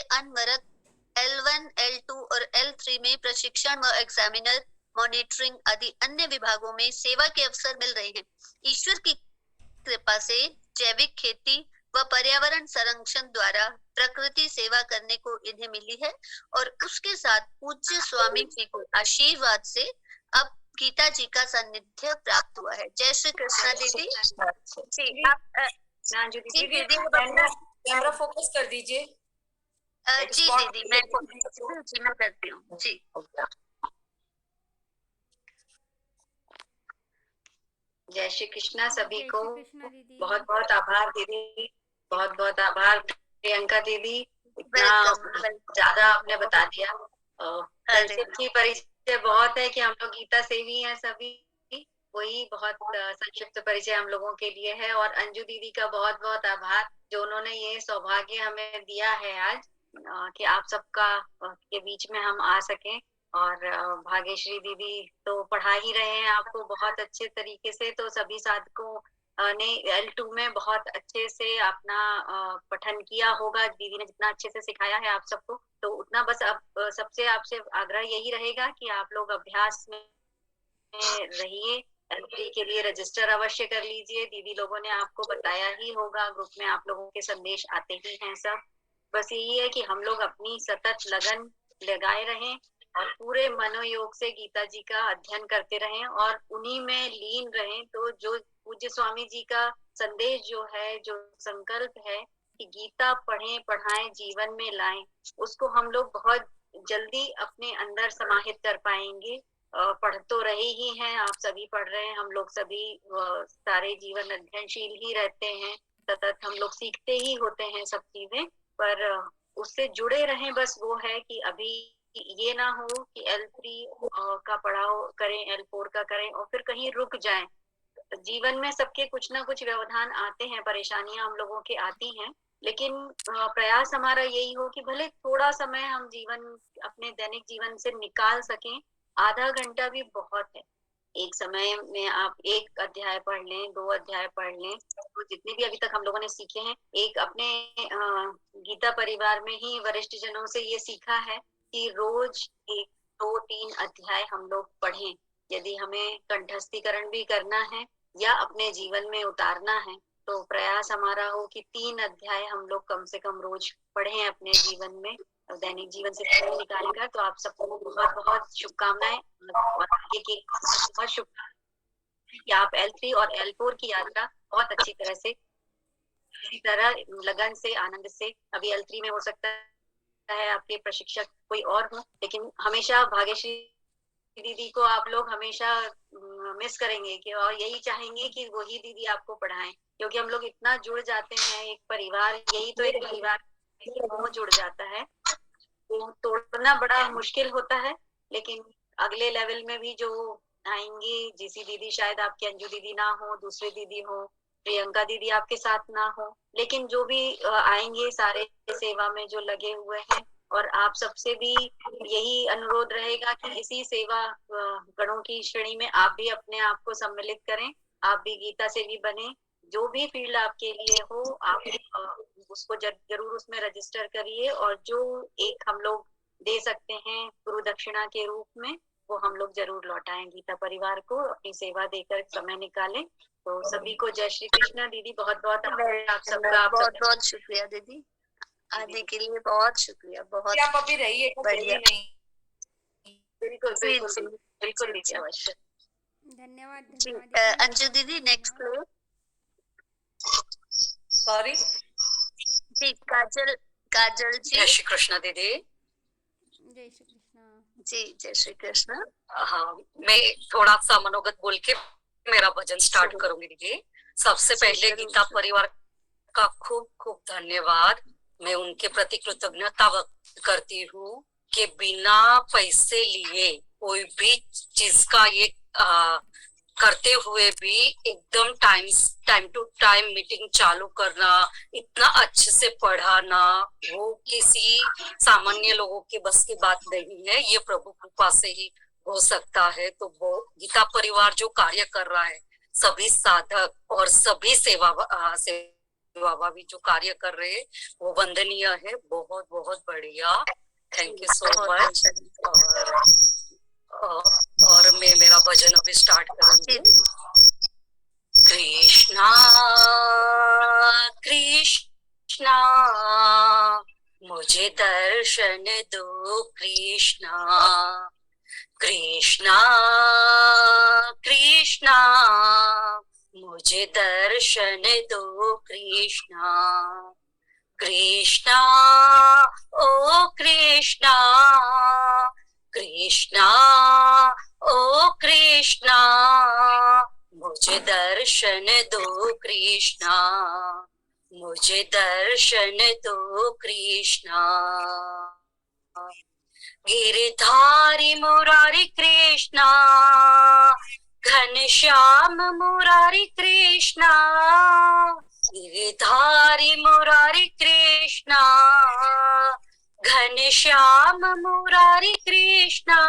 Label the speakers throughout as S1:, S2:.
S1: अनवरत L1, L2 और L3 में प्रशिक्षण व एग्जामिनर, मॉनिटरिंग आदि अन्य विभागों में सेवा के अवसर मिल रहे हैं। ईश्वर की कृपा से जैविक खेती व पर्यावरण संरक्षण द्वारा प्रकृति सेवा करने को इन्हें मिली है और उसके साथ पूज्य स्वामी जी को आशीर्वाद से अब गीता जी का सानिध्य प्राप्त हुआ है। जय श्री कृष्णा दीदी। जी आप
S2: दीदी कैमरा फोकस कर दीजिए।
S1: जी दीदी मैं करती हूँ जी।
S2: जय श्री कृष्णा सभी को। बहुत बहुत आभार दीदी, बहुत बहुत आभार प्रियंका दीदी, इतना ज्यादा आपने बता दिया। संक्षिप्त परिचय बहुत है कि हम लोग गीता सेवी हैं सभी, वही बहुत संक्षिप्त परिचय हम लोगों के लिए है। और अंजू दीदी का बहुत बहुत आभार जो उन्होंने ये सौभाग्य हमें दिया है आज कि आप सबका के बीच में हम आ सकें। और भाग्यश्री दीदी तो पढ़ा ही रहे हैं आपको बहुत अच्छे तरीके से, तो सभी साधकों ने L2 में बहुत अच्छे से अपना पठन किया होगा। दीदी ने जितना अच्छे से सिखाया है आप सबको, तो उतना बस अब सबसे आपसे आग्रह यही रहेगा कि आप लोग अभ्यास में रहिए। L3 के लिए रजिस्टर अवश्य कर लीजिए। दीदी लोगों ने आपको बताया ही होगा, ग्रुप में आप लोगों के संदेश आते ही हैं सब। बस यही है कि हम लोग अपनी सतत लगन लगाए रहें और पूरे मनोयोग से गीता जी का अध्ययन करते रहें और उन्हीं में लीन रहें। तो जो पूज्य स्वामी जी का संदेश जो है, जो संकल्प है कि गीता पढ़ें पढ़ाएं जीवन में लाएं, उसको हम लोग बहुत जल्दी अपने अंदर समाहित कर पाएंगे। पढ़ तो रहे ही हैं, आप सभी पढ़ रहे हैं, हम लोग सभी सारे जीवन अध्ययनशील ही रहते हैं, सतत हम लोग सीखते ही होते हैं सब चीजें, पर उससे जुड़े रहें। बस वो है कि अभी ये ना हो कि L3 का पढ़ाओ करें, L4 का करें और फिर कहीं रुक जाएं। जीवन में सबके कुछ ना कुछ व्यवधान आते हैं, परेशानियां हम लोगों के आती हैं, लेकिन प्रयास हमारा यही हो कि भले थोड़ा समय हम जीवन अपने दैनिक जीवन से निकाल सकें। आधा घंटा भी बहुत है। एक समय में आप एक अध्याय पढ़ लें, 2 अध्याय पढ़ लें, तो जितने भी अभी तक हम लोगों ने सीखे हैं, एक अपने गीता परिवार में ही वरिष्ठ जनों से ये सीखा है कि रोज 1, 2, 3 अध्याय हम लोग पढ़ें। यदि हमें कंठस्थीकरण भी करना है या अपने जीवन में उतारना है, तो प्रयास हमारा हो कि 3 अध्याय हम लोग कम से कम रोज पढ़ें अपने जीवन में, दैनिक जीवन से समय निकालेगा। तो आप सबको बहुत बहुत शुभकामनाएं और आगे की बहुत शुभकामनाएं कि आप L3 और L4 की यात्रा बहुत अच्छी तरह से, इसी तरह लगन से, आनंद से, अभी L3 में हो सकता है आपके प्रशिक्षक कोई और हो, लेकिन हमेशा भाग्यश्री दीदी को आप लोग हमेशा मिस करेंगे कि और यही चाहेंगे कि वही दीदी आपको पढ़ाएं, क्योंकि हम लोग इतना जुड़ जाते हैं, एक परिवार, यही तो एक परिवार वो जुड़ जाता है, तो तोड़ना बड़ा मुश्किल होता है। लेकिन अगले लेवल में भी जो आएंगी, जीसी दीदी शायद आपकी अंजू दीदी ना हो, दूसरी दीदी हो, प्रियंका दीदी आपके साथ ना हो, लेकिन जो भी आएंगे सारे सेवा में जो लगे हुए हैं, और आप सबसे भी यही अनुरोध रहेगा कि इसी सेवा गणों की श्रेणी में आप भी अपने आप को सम्मिलित करें, आप भी गीता सेवी बने। जो भी फील्ड आपके लिए हो, आप उसको जरूर उसमें रजिस्टर करिए, और जो एक हम लोग दे सकते हैं गुरु दक्षिणा के रूप में, वो हम लोग जरूर लौटाएं गीता परिवार को, अपनी सेवा देकर समय निकालें। तो सभी को जय श्री कृष्णा। दीदी बहुत बहुत आप सबका बहुत बहुत शुक्रिया दीदी, आने के लिए बहुत शुक्रिया। बहुत
S3: आप अभी रहिए,
S2: बढ़िया,
S3: बिल्कुल बिल्कुल
S2: बिल्कुल अवश्य।
S1: धन्यवाद अंजू दीदी। नेक्स्ट
S3: सॉरी
S1: जी, काजल जी।
S2: जय श्री कृष्णा दीदी।
S1: जय श्री कृष्णा जी। जय श्री कृष्णा।
S2: हाँ, मैं थोड़ा सा मनोगत बोल के मेरा भजन स्टार्ट करूंगी दीदी। सबसे पहले गीता परिवार का खूब खूब धन्यवाद। मैं उनके प्रति कृतज्ञता व्यक्त करती हूँ कि बिना पैसे लिए कोई भी चीज का ये करते हुए भी एकदम टाइम टू टाइम मीटिंग चालू करना, इतना अच्छे से पढ़ाना, वो किसी सामान्य लोगों के बस की बात नहीं है, ये प्रभु कृपा से ही हो सकता है। तो वो गीता परिवार जो कार्य कर रहा है, सभी साधक और सभी सेवा
S3: बाबा भी जो कार्य कर रहे हैं वो वंदनीय है, बहुत बहुत बढ़िया। Thank you so much. और मैं मेरा भजन अभी स्टार्ट करूंगी। कृष्णा कृष्णा मुझे दर्शन दो कृष्णा, कृष्णा कृष्णा मुझे दर्शन दो कृष्णा, कृष्णा ओ कृष्णा, कृष्णा ओ कृष्णा मुझे दर्शन दो कृष्णा, मुझे दर्शन दो कृष्णा। गिरधारी मुरारी कृष्णा, घनश्याम मुरारी कृष्णा, गिरधारी मुरारी कृष्णा, घनश्याम मुरारी कृष्णा।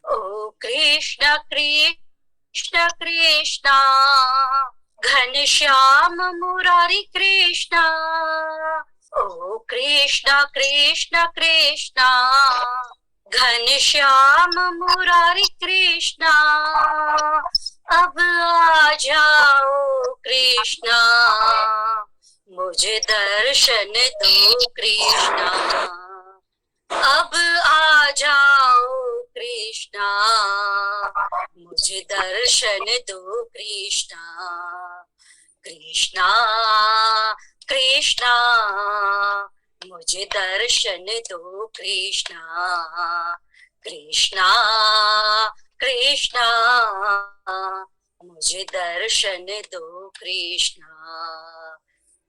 S3: ओ कृष्ण कृष्ण कृष्णा, घनश्याम मुरारी कृष्णा। ओ कृष्ण कृष्ण कृष्णा, घनश्याम मुरारी कृष्णा। अब आ जाओ कृष्णा, मुझे दर्शन दो कृष्णा। अब आ जाओ कृष्णा, मुझे दर्शन दो कृष्णा, कृष्णा कृष्णा मुझे दर्शन दो कृष्णा, कृष्णा कृष्णा मुझे दर्शन दो कृष्णा,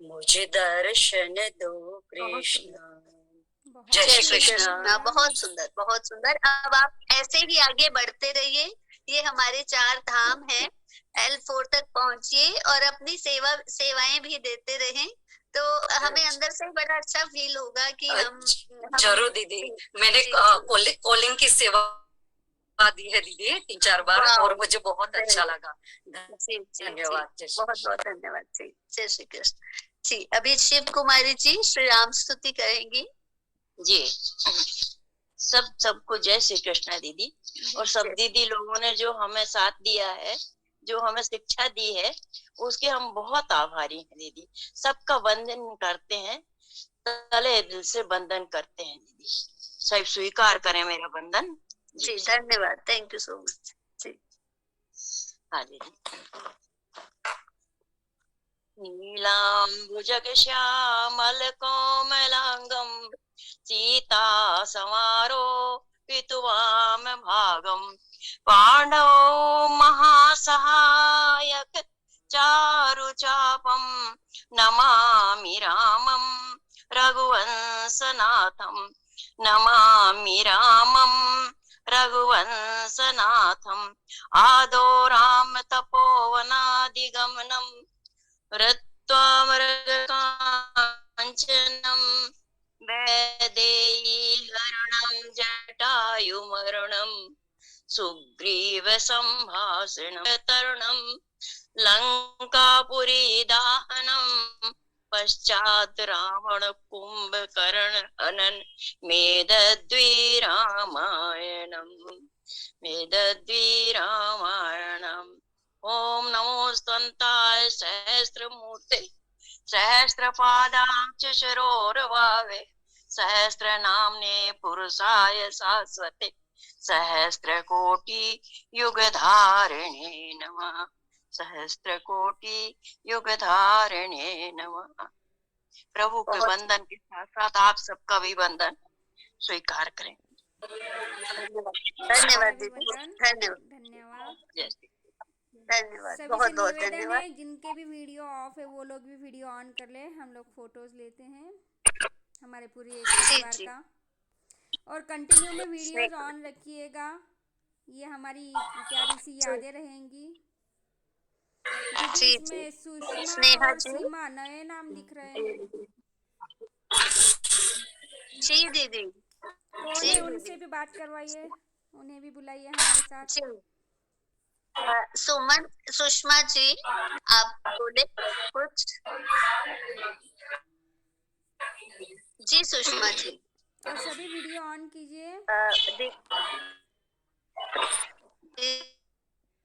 S3: मुझे दर्शन दो कृष्णा। जय श्री कृष्ण।
S1: बहुत सुंदर, बहुत सुंदर। अब आप ऐसे ही आगे बढ़ते रहिए। ये हमारे 4 धाम है, L4 तक पहुंचिए और अपनी सेवाएं भी देते रहें, तो हमें अंदर से बड़ा अच्छा फील होगा कि हम
S3: जरूर दीदी। मैंने कॉलिंग की सेवा दी है दीदी 3-4 बार और मुझे बहुत अच्छा लगा। धन्यवाद।
S1: बहुत बहुत धन्यवाद जी। जय श्री कृष्ण जी। अभी शिव कुमारी जी श्री राम स्तुति करेंगी
S4: जी। सबको जय श्री कृष्ण दीदी। और सब दीदी लोगों ने जो हमें साथ दिया है, जो हमें शिक्षा दी है, उसके हम बहुत आभारी हैं दीदी। सबका वंदन करते हैं, तले दिल से वंदन करते हैं दीदी। सब स्वीकार करें मेरा वंदन
S1: जी। धन्यवाद, थैंक यू सो मच जी।
S4: हाँ दीदी। नीलाम्बुजग श्यामल कोमलांगम, सीता समारो पितुवाम भागम, पांडव महासहायक चारु चापम, नमामि रामम रघुवंशनाथम, नमामि रामम रघुवंशनाथम। आदो राम तपोवनादिगमनम, हृत्वा मृगकाञ्चनं, वैदेही हरणं जटायुमरणं, सुग्रीवसम्भाषणं तरुणं, लङ्कापुरी दाहनं, पश्चात् रावण कुम्भकर्ण हनन, मेदद्विरामायणम्। ओम नमो स्तंताय सहस्रमूर्ते, सहस्रपादां च शरोरवावे, सहस्रनाम्ने पुरुषाय शाश्वते, सहस्रकोटि युगधारिणे नमः, सहस्रकोटि युगधारिणे नमः। प्रभु के वंदन के साथ साथ आप सबका भी वंदन स्वीकार करें।
S1: धन्यवाद दीदी, धन्यवाद
S5: धन्यवाद।
S1: धन्यवाद,
S5: सभी
S1: बहुत
S5: से
S1: बहुत
S5: निवेदन
S1: धन्यवाद।
S5: है, जिनके भी वीडियो ऑफ है वो लोग भी वीडियो ऑन कर ले। हम लोग फोटोज लेते हैं हमारे पूरे एक परिवार
S1: जी।
S5: का, और कंटिन्यू में वीडियोस ऑन रखिएगा। ये हमारी प्यारी सी यादें रहेंगी दीदी।
S1: जी
S5: इसमें सुषमा
S1: स्नेहा
S5: और
S1: जी।
S5: सीमा नए नाम दिख रहे हैं।
S1: जी दीदी।
S5: कौन
S1: जी
S5: है,
S1: दीदी।
S5: उनसे भी बात करवाइए, उन्हें भी बुलाइए हमारे साथ।
S1: जी सुमन, सुषमा जी, आप बोले कुछ? जी सुषमा जी।
S5: और सभी वीडियो ऑन कीजिए।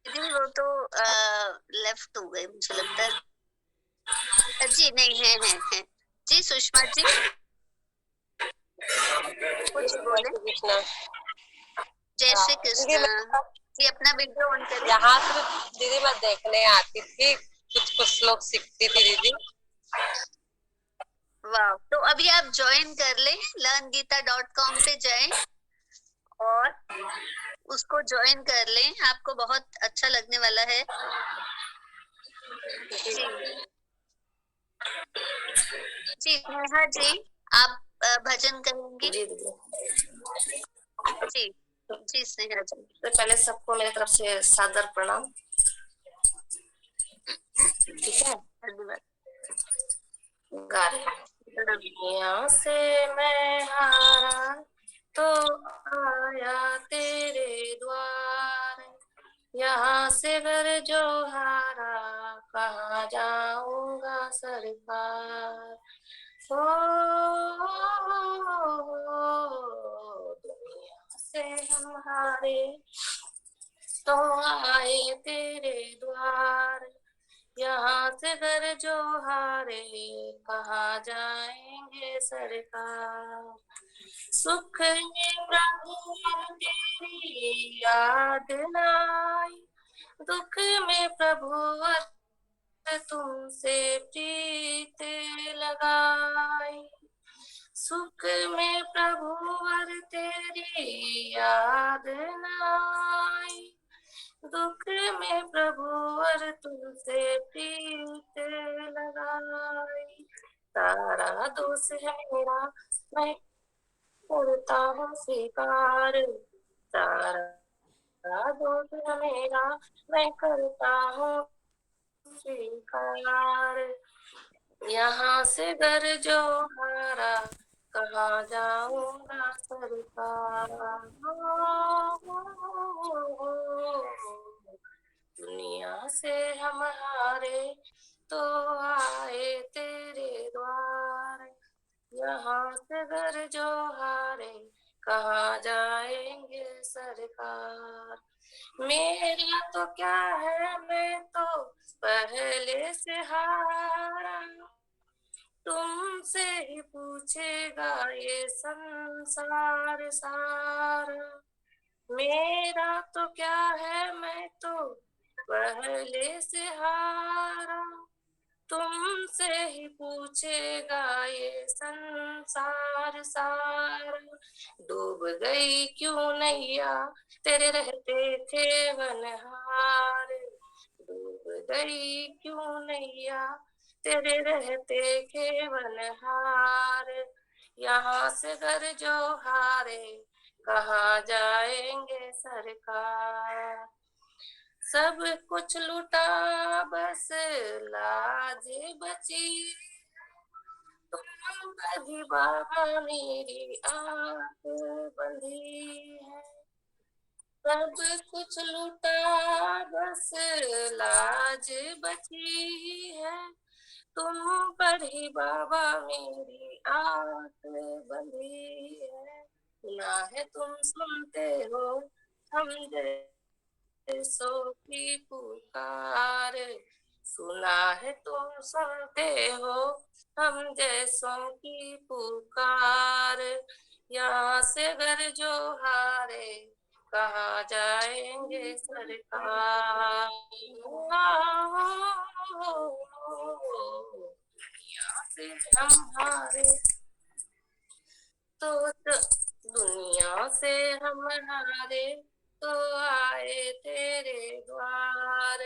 S1: दीदी वो तो लेफ्ट हो गए मुझे लगता है। जी नहीं, है। जी सुषमा जी कुछ बोले? जय श्री कृष्ण जी। अपना वीडियो ऑन करिए।
S6: यहाँ सिर्फ दीदी मैं देखने आती थी, कुछ लोग सीखती थी दीदी।
S1: वाह, तो अभी आप ज्वाइन कर लें, learngita.com पे जाएं और उसको ज्वाइन कर लें, आपको बहुत अच्छा लगने वाला है। जी जी नेहा जी, आप भजन करेंगी?
S6: जी दीदी।
S1: जी जी स्नेहा जी।
S6: तो पहले सबको मेरी तरफ से सादर प्रणाम। ठीक है,
S1: धन्यवाद।
S6: गा रही हूँ। दुनिया से मैं हारा तो आया तेरे द्वार, यहाँ से घर जो हारा कहाँ जाऊंगा सरकार। हो दुनिया से हम हारे तो आए तेरे द्वार, यहाँ से घर जो हारे कहाँ जाएंगे सरकार। सुख में प्रभु तेरी याद लाई, दुख में प्रभु तुमसे प्रीत लगाई। सुख में प्रभु तेरी याद लाई, दुख में प्रभु तुमसे प्रीत लगाई। तारा दोष है मेरा मैं करता हूँ स्वीकार, तारा दोष है मेरा मैं करता हूँ स्वीकार। यहाँ से घर जो हारा कहाँ जाऊंगा सरकार। दुनिया से हम हारे तो आए तेरे द्वार, यहाँ से घर जो हारे कहाँ जाएंगे सरकार। मेरा तो क्या है मैं तो पहले से हारा, तुमसे ही पूछेगा ये संसार सारा। मेरा तो क्या है मैं तो पहले से हारा, तुमसे ही पूछेगा ये संसार सारा। डूब गई क्यों नैया तेरे रहते थे वनहार, डूब गई क्यों नैया तेरे रहते थे वनहार। यहाँ से घर जो हारे कहाँ जाएंगे सरकार। सब कुछ लुटा बस लाज बची, तुम कभी बाबा मेरी आंख बंधी है। सब कुछ लुटा बस लाज बची है, तुम पर ही बाबा मेरी आंख बंधी है। सुना है तुम सुनते हो हम सो की पुकार, सुना है तुम सुनते हो हम जैसों की पुकार। यहाँ से घर जो हारे कहाँ जाएंगे सरकार। यहाँ से हम हारे तो दुनिया से हम हारे तो आए तेरे द्वार,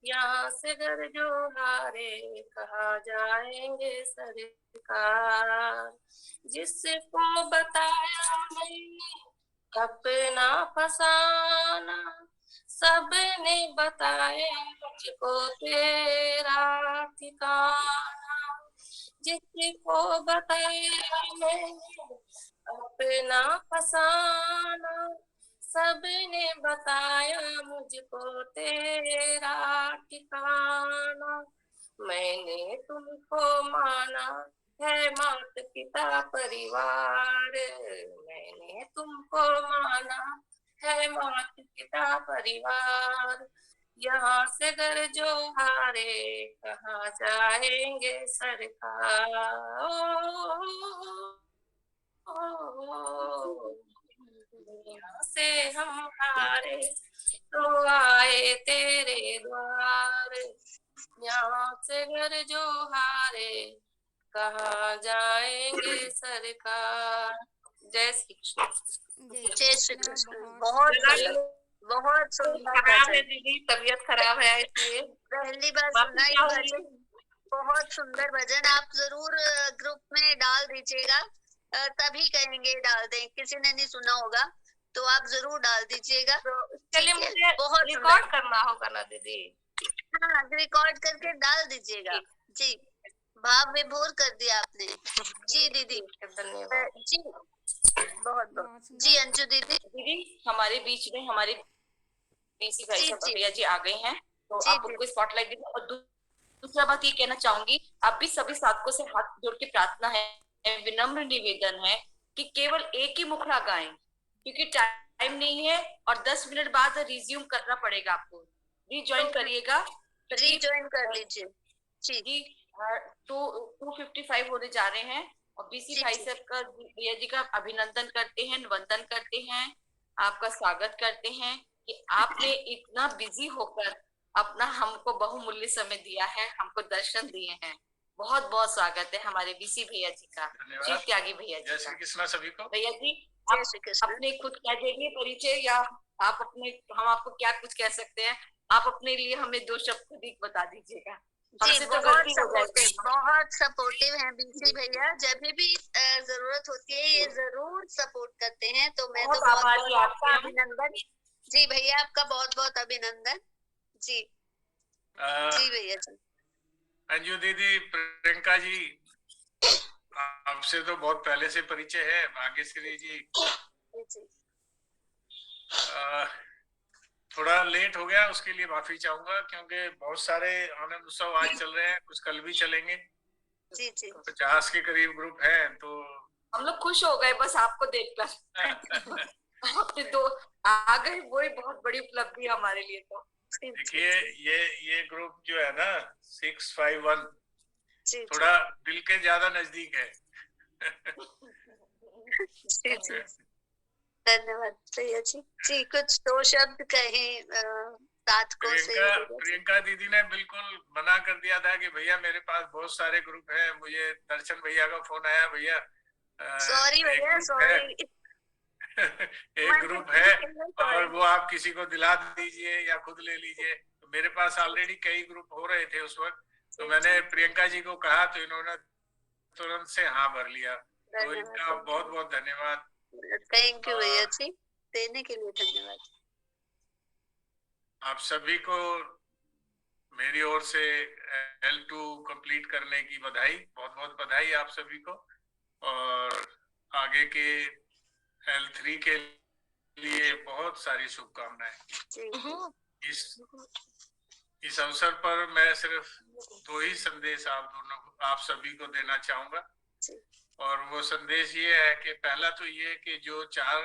S6: यहाँ से घर जो हारे कहाँ जाएंगे सरकार। जिसको बताया मैंने अपना फसाना, सबने बताया मुझको तेरा ठिकाना। जिसको बताया मैंने अपना फसाना, सबने बताया मुझको तेरा ठिकाना, मैंने तुमको माना है मात पिता परिवार, मैंने तुमको माना है मात पिता परिवार, यहाँ से घर जो हारे कहाँ जाएंगे सरकार, यहाँ से हम हारे तो आए तेरे द्वार, यहाँ से घर जो हारे कहाँ जाएंगे सरकार। जय श्री कृष्ण।
S1: जय श्री कृष्ण।
S5: बहुत
S1: बहुत सुंदर
S6: खराब है
S1: भजन।
S6: दीदी, तबीयत खराब है इसलिए
S1: पहली बार सुना ये भजन, बहुत सुंदर भजन। आप जरूर ग्रुप में डाल दीजिएगा, तभी कहेंगे डाल दें, किसी ने नहीं सुना होगा तो आप जरूर डाल दीजिएगा।
S6: तो इसके लिए मुझे
S1: बहुत
S6: रिकॉर्ड करना होगा ना दीदी?
S1: हाँ, रिकॉर्ड करके डाल दीजिएगा जी। भाव विभोर कर दिया आपने जी दीदी।
S6: धन्यवाद
S1: जी, बहुत बहुत जी। अंजू दीदी,
S7: दीदी हमारे बीच में हमारे बीसी भाई
S1: जी,
S7: साहब
S1: जी।
S7: भैया जी आ गए हैं, तो
S1: जी,
S7: आप
S1: जी।
S7: उनको स्पॉटलाइट दीजिए। और दूसरा बात ये कहना चाहूंगी, आप भी सभी साधकों से हाथ जोड़ के प्रार्थना है, विनम्र निवेदन है कि केवल एक ही मुखड़ा गाएं, क्योंकि टाइम नहीं है और 10 मिनट बाद रिज्यूम करना पड़ेगा आपको। रीज्वाइन करिएगा,
S1: रीज्वाइन कर लीजिए जी।
S7: जी 255 होने जा रहे हैं। और बीसी
S1: जी,
S7: भाई
S1: जी।
S7: साहब का, भैया जी का अभिनंदन करते हैं, वंदन करते हैं, आपका स्वागत करते हैं कि आपने इतना बिजी होकर अपना हमको बहुमूल्य समय दिया है, हमको दर्शन दिए हैं। बहुत बहुत स्वागत है हमारे बीसी भैया जी का, शिव त्यागी भैया जी
S8: जय श्री
S7: का।
S8: कृष्ण सभी को।
S7: भैया जी
S1: जय
S7: आप
S1: श्री कृष्ण।
S7: अपने खुद कह देंगे परिचय, या आप अपने, हम आपको क्या कुछ कह सकते हैं? आप अपने लिए हमें 2 शब्द खुद ही बता दीजिएगा।
S1: जी,
S7: हमसे तो
S1: बहुत
S7: गलती हो
S1: सपोर्टिव,
S7: जाएगी।
S1: बहुत सपोर्टिव हैं बीसी भैया। जब भी जरूरत होती है ये जरूर सपोर्ट करते हैं, तो मैं तो
S7: बहुत आभारी
S1: बहुत आपका
S7: आपका।
S1: अभिनंदन जी भैया, आपका बहुत बहुत अभिनंदन जी। जी भैया जी।
S8: अंजू दीदी, प्रियंका जी, आपसे तो बहुत पहले से परिचय है। भाग्यश्री जी,
S1: जी।
S8: थोड़ा लेट हो गया, उसके लिए माफी चाहूंगा, क्योंकि बहुत सारे आनंद उत्सव आज चल रहे हैं, कुछ कल भी चलेंगे।
S1: जी जी।
S8: 50 के करीब ग्रुप है, तो
S7: हम लोग खुश हो गए बस आपको देखकर। आपने 2 आ गए, वही बहुत बड़ी उपलब्धि है हमारे लिए। तो
S8: देखिए, ये ग्रुप जो है ना 651,
S1: जी,
S8: थोड़ा दिल के ज्यादा नजदीक है।
S1: जी जी। धन्यवाद भैया जी। जी, कुछ 2 शब्द कहें साधकों से।
S8: प्रियंका दीदी ने बिल्कुल मना कर दिया था कि भैया मेरे पास बहुत सारे ग्रुप है। मुझे दर्शन भैया का फोन आया, भैया
S1: सॉरी भैया, सॉरी।
S8: एक ग्रुप है और वो आप किसी को दिला दीजिए या खुद ले लीजिए। तो मेरे पास ऑलरेडी कई ग्रुप हो रहे थे उस वक्त, तो मैंने प्रियंका जी को कहा, तो इन्होंने तुरंत से हाँ भर लिया। तो इनका बहुत बहुत धन्यवाद।
S1: थैंक यू भैया जी, देने के लिए धन्यवाद।
S8: आप सभी को मेरी ओर से L2 कंप्लीट करने की बधाई, बहुत बहुत बधाई आप सभी को। और आगे के L3 के लिए बहुत सारी शुभकामनाएं। इस अवसर पर मैं सिर्फ 2 ही संदेश आप सभी को देना चाहूंगा। और वो संदेश ये है कि पहला तो ये कि जो 4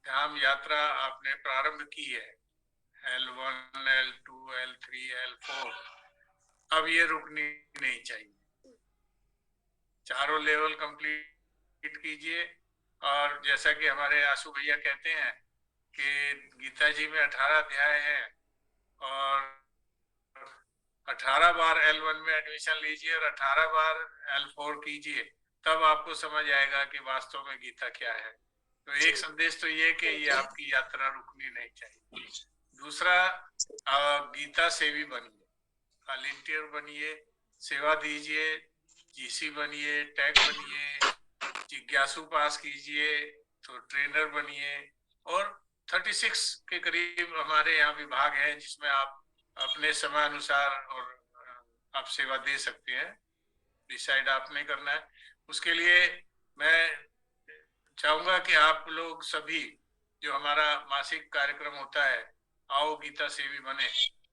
S8: धाम यात्रा आपने प्रारंभ की है, L1, L2, L3, L4, अब ये रुकनी नहीं चाहिए। चारों लेवल कंप्लीट कीजिए। और जैसा कि हमारे आशु भैया कहते हैं कि गीता जी में 18 अध्याय हैं और 18 बार L1 में एडमिशन लीजिए और 18 बार L4 कीजिए, तब आपको समझ आएगा कि वास्तव में गीता क्या है। तो एक संदेश तो ये कि ये आपकी यात्रा रुकनी नहीं चाहिए। दूसरा, गीता सेवी बनिए, वॉलंटियर बनिए, सेवा दीजिए, जीसी बनिए, टैग बनिए, जिज्ञासु पास कीजिए तो ट्रेनर बनिए। और 36 के करीब हमारे यहाँ विभाग है जिसमें आप अपने समय अनुसार और आप सेवा दे सकते हैं। डिसाइड आपने करना है। उसके लिए मैं चाहूंगा कि आप लोग सभी जो हमारा मासिक कार्यक्रम होता है, आओ गीता सेवी बने,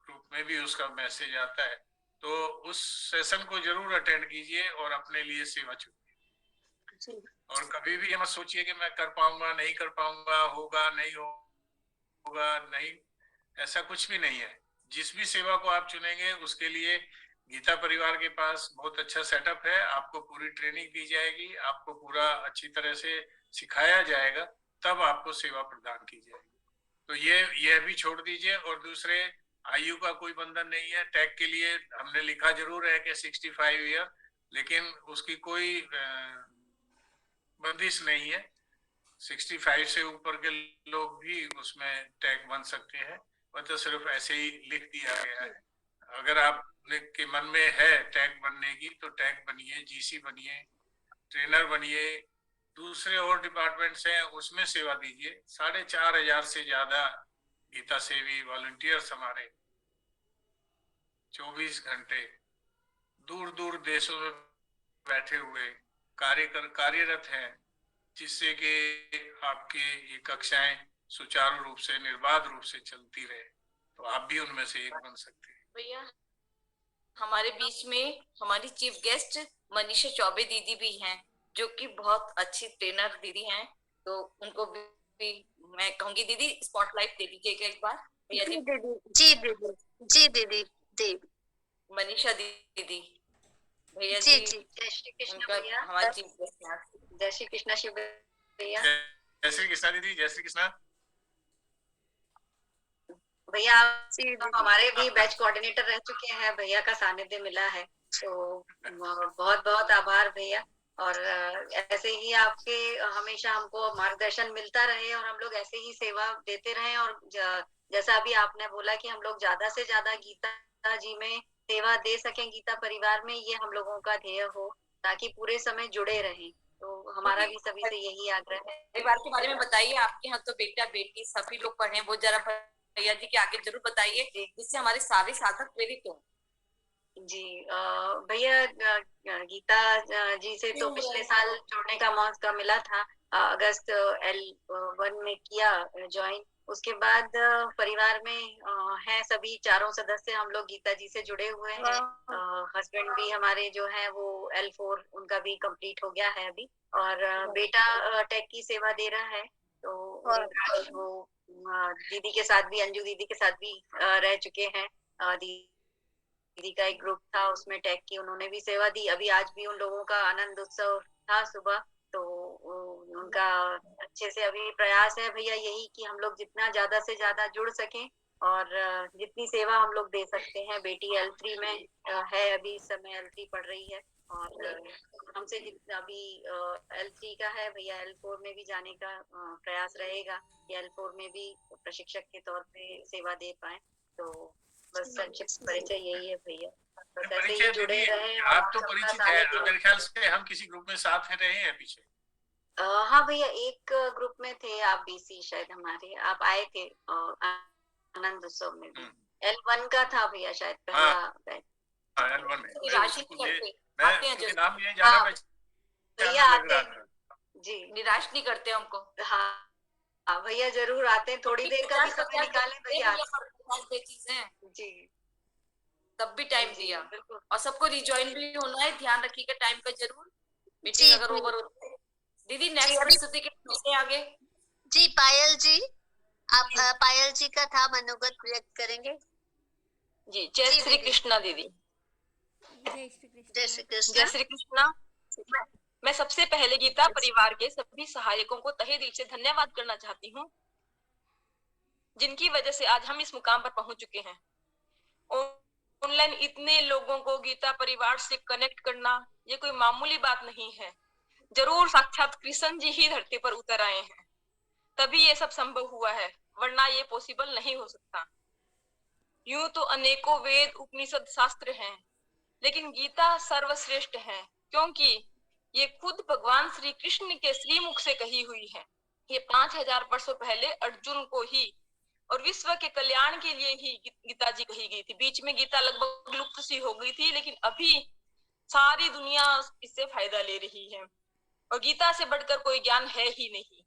S8: ग्रुप में भी उसका मैसेज आता है, तो उस सेशन को जरूर अटेंड कीजिए और अपने लिए सेवा चुनिए। और कभी भी मत सोचिए कि मैं कर पाऊंगा, नहीं कर पाऊंगा, होगा नहीं होगा, नहीं, ऐसा कुछ भी नहीं है। जिस भी सेवा को आप चुनेंगे उसके लिए गीता परिवार के पास बहुत अच्छा सेटअप है, आपको पूरी ट्रेनिंग दी जाएगी, आपको पूरा अच्छी तरह से सिखाया जाएगा, तब आपको सेवा प्रदान की जाएगी। तो यह भी छोड़ दीजिए। और दूसरे, आयु का कोई बंधन नहीं है। टैग के लिए हमने लिखा जरूर है कि 65 ईयर, लेकिन उसकी कोई बंदिश नहीं है। 65 से ऊपर के लोग भी उसमें टैग बन सकते हैं, मतलब सिर्फ ऐसे ही लिख दिया गया है। अगर आप के मन में है टैग बनने की तो टैग बनिए, जीसी बनिए, ट्रेनर बनिए, दूसरे और डिपार्टमेंट्स हैं उसमें सेवा दीजिए। 4,500 से ज्यादा गीता सेवी वॉलंटियर्स हमारे 24 घंटे दूर दूर देशों में बैठे हुए कार्यरत हैं, जिससे कि आपके ये कक्षाएं सुचारू रूप से, निर्बाध रूप से चलती रहे। तो आप भी उनमें से एक बन सकते हैं।
S7: भैया हमारे बीच में हमारी चीफ गेस्ट मनीषा चौबे दीदी भी हैं, जो कि बहुत अच्छी ट्रेनर दीदी हैं, तो उनको भी मैं कहूंगी दीदी स्पॉटलाइट दे दीजिएगा एक बार। भैया जी
S1: दीदी
S7: मनीषा दीदी, भैया
S1: जी
S7: जी
S2: जय श्री कृष्ण
S7: उनका
S2: भैया।
S7: हमारी चीफ गेस्ट हैं।
S2: जय श्री कृष्ण शिव भैया।
S8: जय श्री कृष्णा दीदी, जय श्री कृष्णा
S2: भैया। आप हमारे भी बैच कोऑर्डिनेटर रह चुके हैं, भैया का सानिध्य मिला है, तो बहुत बहुत आभार भैया। और ऐसे ही आपके हमेशा हमको मार्गदर्शन मिलता रहे और हम लोग ऐसे ही सेवा देते रहे। और जैसा अभी आपने बोला कि हम लोग ज्यादा से ज्यादा गीता जी में सेवा दे सकें, गीता परिवार में, ये हम लोगों का ध्येय हो, ताकि पूरे समय जुड़े रहें। तो हमारा भी सभी से यही आग्रह है।
S7: परिवार के बारे में बताइए। आपके यहाँ तो बेटा बेटी सभी लोग पढ़े हैं, वो जरा भैया जी के आगे जरूर बताइए, जिससे हमारे सारे साधक प्रेरित हो।
S2: जी भैया, गीता जी से तो पिछले साल जुड़ने का मौका मिला था। अगस्त L1 में किया ज्वाइन। उसके बाद परिवार में हैं सभी चारों सदस्य, हम लोग गीता जी से जुड़े हुए हैं। हस्बैंड भी हमारे जो है वो L4 उनका भी कंप्लीट हो गया है अभी। और बेटा टेक की सेवा दे रहा है। तो वो दीदी के साथ भी, अंजू दीदी के साथ भी रह चुके हैं। दीदी का एक ग्रुप था, उसमें टेक की उन्होंने भी सेवा दी। अभी आज भी उन लोगों का आनंद उत्सव था सुबह, तो उनका अच्छे से अभी प्रयास है भैया यही कि हम लोग जितना ज्यादा से ज्यादा जुड़ सकें और जितनी सेवा हम लोग दे सकते हैं। बेटी L3 में है, अभी इस समय L3 पढ़ रही है। और हमसे जितना अभी L3 का है, भैया L4 में भी जाने का प्रयास रहेगा कि L4 में भी प्रशिक्षक के तौर पे सेवा दे पाए। तो बस संक्षिप्त परिचय यही है भैया। बस ऐसे ही जुड़े रहे।
S8: आप तो परिचित है, मेरे ख्याल से हम किसी ग्रुप में साथ में रहे हैं पीछे।
S2: हाँ भैया, एक ग्रुप में थे आप, BC शायद हमारे, आप आए थे आनंद उत्सव में भी। L1 का था भैया शायद पहला बैच।
S8: L1 में
S7: निराश नहीं करते, आते हैं जो
S8: नाम लिए जाना
S2: भैया आते जी,
S7: निराश नहीं करते हमको।
S2: हाँ भैया जरूर आते हैं, थोड़ी देर का भी समय निकालें भैया
S7: चीजें
S2: जी।
S7: तब भी टाइम दिया, और सबको रिजॉइन भी होना है, ध्यान रखिएगा टाइम का जरूर। मीटिंग अगर ओवर होती है। दीदी नेक्स्ट प्रस्तुति के आगे
S1: जी पायल जी, आप पायल जी का था मनोगत व्यक्त करेंगे
S9: जी। जय श्री कृष्णा दीदी।
S1: जय श्री कृष्ण।
S9: जय श्री कृष्णा। मैं सबसे पहले गीता परिवार के सभी सहायकों को तहे दिल से धन्यवाद करना चाहती हूँ, जिनकी वजह से आज हम इस मुकाम पर पहुंच चुके हैं। ऑनलाइन इतने लोगों को गीता परिवार से कनेक्ट करना ये कोई मामूली बात नहीं है। जरूर साक्षात कृष्ण जी ही धरती पर उतर आए हैं, तभी ये सब संभव हुआ है, वरना ये पॉसिबल नहीं हो सकता। यूं तो अनेकों वेद उपनिषद शास्त्र हैं, लेकिन गीता सर्वश्रेष्ठ है, क्योंकि ये खुद भगवान श्री कृष्ण के श्रीमुख से कही हुई है। ये 5000 वर्षों पहले अर्जुन को ही और विश्व के कल्याण के लिए ही गीता जी कही गई थी। बीच में गीता लगभग लुप्त सी हो गई थी, लेकिन अभी सारी दुनिया इससे फायदा ले रही है, और गीता से बढ़कर कोई ज्ञान है ही नहीं।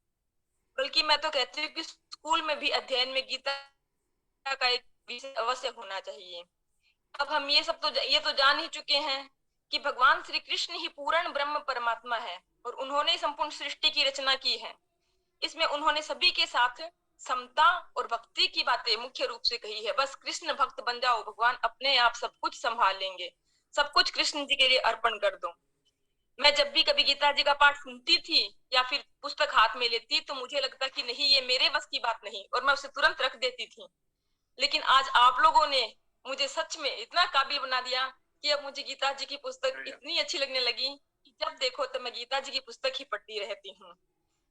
S9: बल्कि मैं तो कहती हूँ कि स्कूल में भी अध्ययन में गीता का एक विषय अवश्य होना चाहिए। अब हम ये तो जान ही चुके हैं कि भगवान श्री कृष्ण ही पूर्ण ब्रह्म परमात्मा है और उन्होंने संपूर्ण सृष्टि की रचना की है। इसमें उन्होंने सभी के साथ समता और भक्ति की बातें मुख्य रूप से कही है। बस कृष्ण भक्त बन जाओ, भगवान अपने आप सब कुछ संभाल लेंगे, सब कुछ कृष्ण जी के लिए अर्पण कर दो। मैं जब भी कभी गीता जी का पाठ सुनती थी या फिर पुस्तक हाथ में लेती तो मुझे लगता कि नहीं, ये मेरे बस की बात नहीं, और मैं उसे तुरंत रख देती थी। लेकिन आज आप लोगों ने मुझे सच में इतना काबिल बना दिया कि अब मुझे गीता जी की पुस्तक इतनी अच्छी लगने लगी कि जब देखो तब मैं गीता जी की पुस्तक ही पढ़ती रहती हूँ।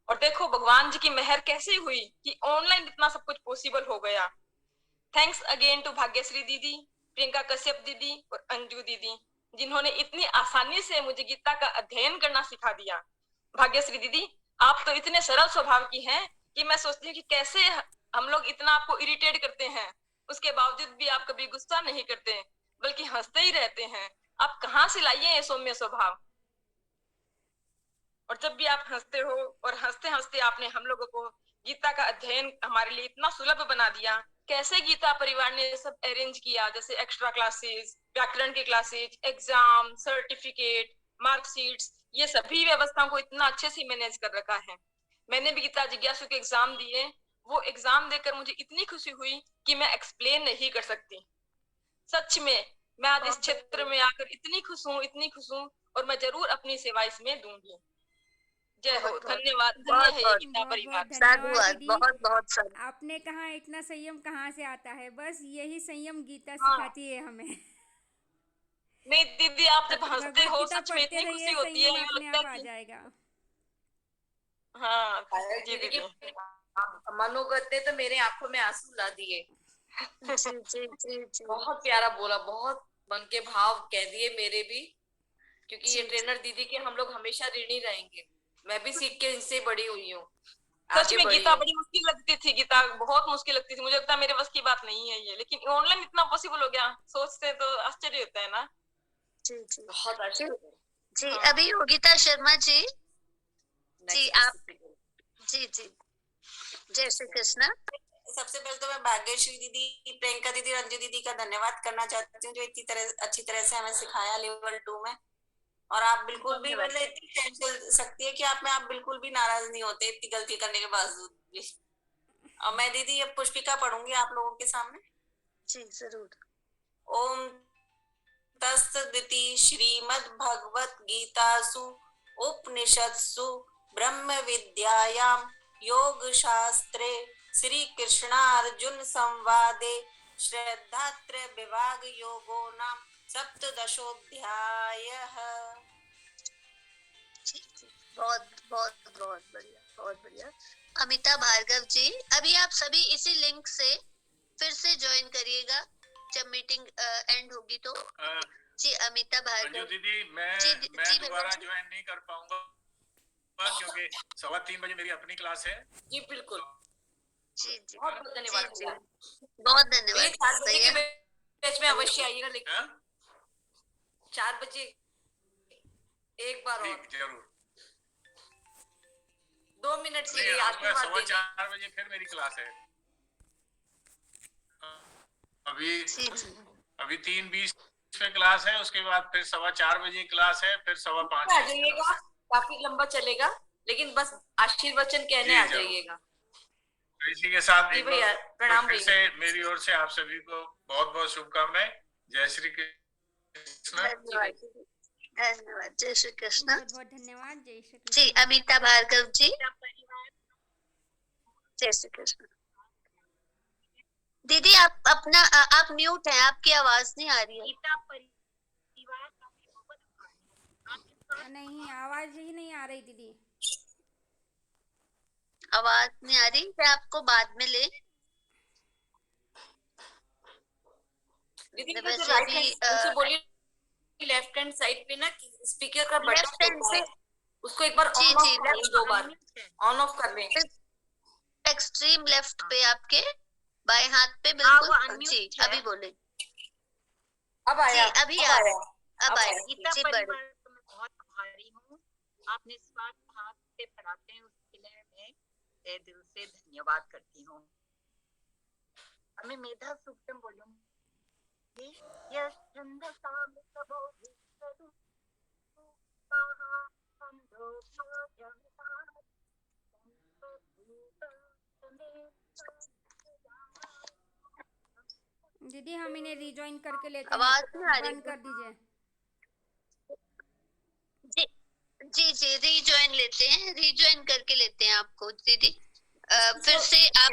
S9: और देखो भगवान जी की मेहर कैसे हुई कि ऑनलाइन इतना सब कुछ पॉसिबल हो गया। थैंक्स अगेन टू भाग्यश्री दीदी, प्रियंका कश्यप दीदी और अंजू दीदी, जिन्होंने इतनी आसानी से मुझे गीता का अध्ययन करना सिखा दिया। भाग्यश्री दीदी, आप तो इतने सरल स्वभाव की हैं कि मैं सोचती हूँ कि कैसे हम लोग इतना आपको इरिटेट करते हैं, उसके बावजूद भी आप कभी गुस्सा नहीं करते बल्कि हंसते ही रहते हैं। आप कहाँ से लाइए ये सौम्य स्वभाव? और जब भी आप हंसते हो और हंसते हंसते आपने हम लोगों को गीता का अध्ययन हमारे लिए इतना सुलभ बना दिया। कैसे गीता परिवार ने सब अरेंज किया, जैसे एक्स्ट्रा क्लासेस, व्याकरण के क्लासेस, एग्जाम, सर्टिफिकेट, मार्कशीट्स, ये सभी व्यवस्थाओं को इतना अच्छे से मैनेज कर रखा है। मैंने भी गीता जिज्ञासु के एग्जाम दिए, वो एग्जाम देकर मुझे इतनी खुशी हुई कि मैं एक्सप्लेन नहीं कर सकती। सच में मैं आज इस क्षेत्र में आकर इतनी खुश हूँ और मैं जरूर अपनी सेवा इसमें दूंगी। जय हो, धन्यवाद। धन्य है ये गीता परिवार।
S5: धन्यवाद दीदी।
S1: बहुत बहुत साधु।
S5: आपने कहा इतना संयम कहाँ से आता है, बस यही संयम गीता
S9: हाँ।
S5: सिखाती है हमें।
S9: नहीं दीदी, आप जब हंसते हो
S5: भगवत गीता
S9: सच में
S5: पढ़ते
S9: इतनी खुशी
S5: रहिए,
S9: होती है,
S5: संयम
S9: यूँ
S5: अपने
S9: लगता
S5: आप
S9: है
S5: आ
S9: कि
S5: जाएगा।
S9: हाँ जी
S7: दीदी
S9: दीदी,
S7: मनोगत ने तो मेरे आंखों में आंसू ला दिए।
S1: जी जी जी जी
S7: बहुत प्यारा बोला, बहुत मन के भाव कह दिए मेरे भी, क्योंकि ये
S1: जी,
S7: ट्रेनर दीदी के हम लोग हमेशा ऋणी रहेंगे। मैं भी सीख के इनसे बड़ी हुई हूँ,
S9: सच
S7: आगे
S9: में
S7: बढ़ी
S9: गीता
S7: हूँ।
S9: बड़ी मुश्किल लगती थी। गीता बहुत मुश्किल लगती थी, मुझे लगता है मेरे बस की बात नहीं है ये, लेकिन ऑनलाइन इतना पॉसिबल हो गया, सोचते तो आश्चर्य होता है ना।
S1: जी जी
S7: बहुत अच्छा।
S1: जी
S9: हाँ।
S1: अभी योगिता शर्मा जी, जी
S7: Next
S1: आप,
S7: speaker।
S1: जी जी जय श्री कृष्ण।
S3: सबसे पहले तो मैं भाग्यश्री दीदी, प्रियंका दीदी, रंजू दीदी का धन्यवाद करना चाहती हूँ, जो इतनी अच्छी तरह से हमें सिखाया लेवल 2 में। और आप बिल्कुल भी मतलब इतनी टेंशन सकती है कि आप बिल्कुल भी नाराज नहीं होते इतनी गलती करने के बावजूद भी। और मैं दीदी अब पुष्पिका पढ़ूंगी आप लोगों के सामने।
S1: जी जरूर।
S3: ओम तत्सदिति श्रीमद्भगवत गीतासु उपनिषत्सु ब्रह्म विद्यायां योग शास्त्रे श्री कृष्णार्जुन संवादे श्रद्धात्रय विभाग योगो नाम सप्तदशोऽध्यायः।
S1: बहुत बहुत बहुत बढ़िया, बहुत बढ़िया। अमिता भार्गव जी, अभी आप सभी इसी लिंक से फिर से ज्वाइन करिएगा जब मीटिंग एंड होगी तो। जी अमिता भार्गव
S8: दीदी, मैं दोबारा ज्वाइन नहीं कर पाऊंगा क्योंकि 3:15 बजे मेरी अपनी क्लास है।
S7: जी बिल्कुल।
S1: जी जी
S7: बहुत धन्यवाद।
S1: बहुत धन्यवाद।
S7: 4 बजे के बैच में अवश्य आइएगा, लेकिन 4 बजे एक बार और
S8: जरूर।
S7: 2 मिनट के लिए
S8: आशीर्वाद
S7: आशीर्वाद देने।
S8: 4:15 बजे फिर मेरी क्लास है। अभी 3:20 पे क्लास है, उसके बाद फिर 4:15 बजे क्लास है, फिर 5:15
S7: आ जाइएगा। काफी लंबा चलेगा, लेकिन बस आशीर्वचन कहने आ जाइएगा।
S8: तो इसी के साथ
S7: जी भैया, प्रणाम
S8: फिर से मेरी ओर से आप सभी को बहुत बहुत शुभकामनाएं। जय श्री कृष्ण।
S1: धन्यवाद। जय श्री कृष्ण।
S5: बहुत बहुत धन्यवाद। जय श्री कृष्ण।
S1: जी अमिता भार्गव जी, जय श्री कृष्ण। दीदी आप अपना आप म्यूट हैं, आपकी आवाज नहीं आ रही है।
S5: नहीं, आवाज ही नहीं आ रही दीदी।
S1: आवाज नहीं आ रही, क्या आपको बाद में ले?
S7: दीदी राइट बोलिए, लेफ्ट हैंड साइड पे ना स्पीकर का बटन होता है, उसको एक बार ऑन ऑफ कर लें, 2 बार ऑन ऑफ कर लें।
S1: एक्सट्रीम लेफ्ट पे आपके बाएं हाथ पे बिल्कुल। जी अभी बोले।
S7: अब आया।
S1: अभी आया। अब आया।
S10: गीता परिवार को मैं बहुत आभारी हूँ। आप निस्वार्थ भाव से पढ़ाते हैं उस विषय में, तहे दिल से धन्यवाद करती हूँ। मैं मेधा सूक्तम बोलूंगी।
S5: दीदी हम इन्हें रिजॉइन करके लेते
S1: आवाज
S5: हैं,
S1: नहीं आ रही
S5: बंद कर दीजिए।
S1: जी रिजॉइन लेते हैं, रिजॉइन करके लेते हैं आपको दीदी। फिर से आप